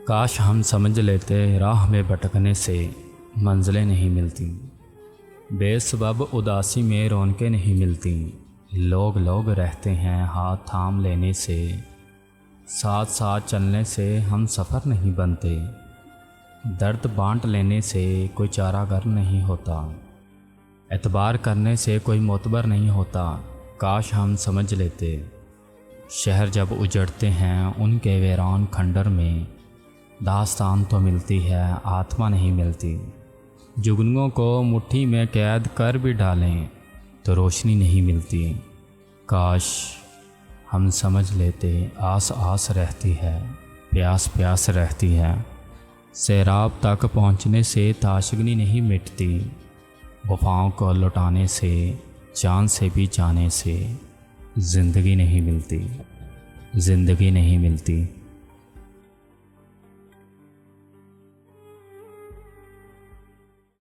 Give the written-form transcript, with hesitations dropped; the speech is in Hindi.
काश हम समझ लेते राह में भटकने से मंजिलें नहीं मिलती। बेसबब उदासी में रौनकें नहीं मिलती। लोग लोग रहते हैं हाथ थाम लेने से, साथ साथ चलने से हम सफ़र नहीं बनते। दर्द बांट लेने से कोई चारागर नहीं होता। एतबार करने से कोई मोतबर नहीं होता। काश हम समझ लेते। शहर जब उजड़ते हैं उनके वीरान खंडर में, दास्तान तो मिलती है आत्मा नहीं मिलती। जुगनुओं को मुट्ठी में कैद कर भी डालें तो रोशनी नहीं मिलती। काश हम समझ लेते आस आस रहती है, प्यास प्यास रहती है। सैराब तक पहुँचने से ताशगनी नहीं मिटती। वफ़ाओं को लुटाने से, जान से भी जाने से ज़िंदगी नहीं मिलती, ज़िंदगी नहीं मिलती।